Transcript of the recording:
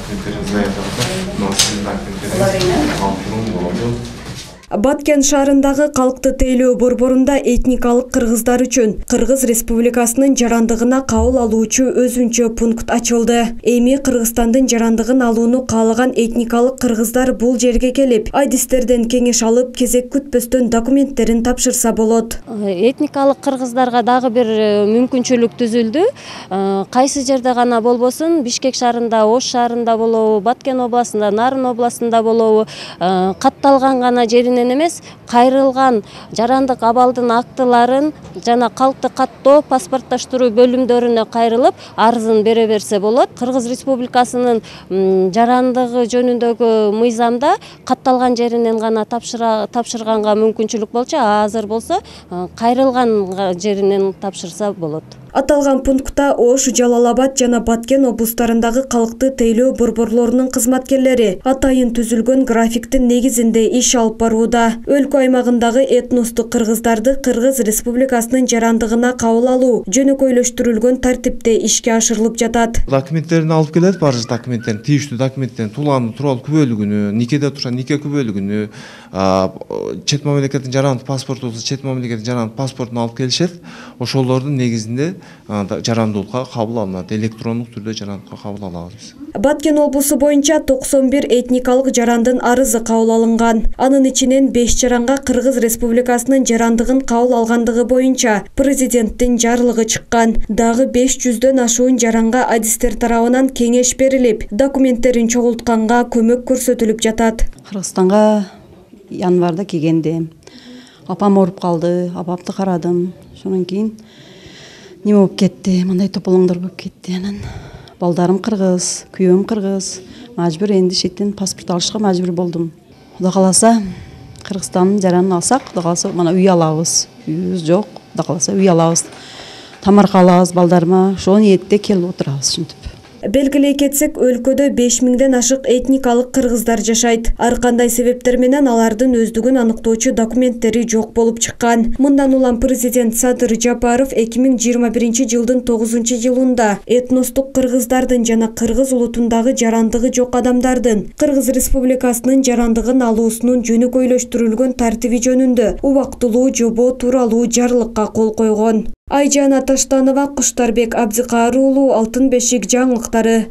документтерин заявкада, но сиздин документтериңиз калтыруу болду. Баткен шаарындагы калкты тейлөө борборунда этникалык кыргыздар үчүн Кыргыз Республикасынын жарандыгына кабыл алуучу өзүнчө пункт ачылды. Эми Кыргызстандын жарандыгын алууну каалаган этникалык кыргыздар бул жерге келип, айдистерден кеңеш алып, кезек күтпөстөн документтерин тапшырса болот. Этникалык кыргыздарга дагы бир мүмкүнчүлүк түзүлдү. Кайсы жерде гана болбосун, Бишкек шаарында, Ош шаарында болобу, Баткен областында, Нарын областында болобу, катталган гана жеринен эмес, кайрылган жарандык абалдын актыларын жана калкты каттоо паспорттоштуруу бөлүмдөрүнө кайрылып, арызын бере берсе болот. Кыргыз Республикасынын жарандыгы жөнүндөгү мыйзамда катталган жеринен гана тапшырганга мүмкүнчүлүк болчу, азыр болсо кайрылган жеринен тапшырса болот. Аталган пунктта Ош, Жалал-Абад жана Баткен облустарындагы калкты тейлөө борборлорунун кызматкерлери атайын түзүлгөн графиктин негизинде иш алып барууда. Өлкө аймагындагы этностук кыргыздарды Кыргыз Республикасынын жарандыгына кабыл алуу жөнөкөйлөштүрүлгөн тартипте ишке ашырылып жатат. Документтерин алып келет, баарча документтерин, тийиштүү документтерин, тулаанын тууралуу күбөлүгүнү, никеде турса нике күбөлүгүнү, чет мамлекеттин жарандык паспорту болсо чет мамлекеттин жарандык паспортун алып келишет. Ошолордун негизинде жарандуулукка кабыл алынат, электрондук түрдө жарандыкка кабыл алабыз. Баткен облусу боюнча 91 этникалык жарандын арызы кабыл алынган. Анын ичинен 5 жаранга Кыргыз Республикасынын жарандыгын кабыл алгандыгы боюнча президенттин жарлыгы чыккан. Дагы 500дөн ашуун жаранга адистер тарабынан кеңеш берилип, документтерин чогултканга көмөк көрсөтүлүп жатат. Кыргызстанга январда келгенде апам ооруп калды, апамды карадым. Шонун кийин неме болуп кетти, мындай тополоңдор болуп кетти. Анан балдарым кыргыз, күйөөм кыргыз. Мажбур энди шеттен паспорт алышка мажбур болдум. Кудай кааласа, Кыргызстандын жаранын алсак, кудай кааласа мына үй алабыз. Үйүбүз жок, кудай кааласа үй алабыз. Тамарка алабыз балдарыма. Ошол ниетте келип отурабыз ушинтип. Белгилей кетсек, өлкөдө 5000ден ашык этникалык кыргыздар жашайт. Ар кандай себептер менен алардын өздүгүн аныктоочу документтери жок болуп чыккан. Мындан улам президент Садыр Жапаров 2021-жылдын 9-июлунда этностук кыргыздардын жана кыргыз улутундагы жарандыгы жок адамдардын Кыргыз Республикасынын жарандыгын алуусунун жөнөкөйлөштүрүлгөн тартиби жөнүндө убактылуу жобо тууралуу жарлыкка кол койгон. Айжан Аташтанова, Куштарбек Абдикары уулу, Алтын бешик жаңылыктары.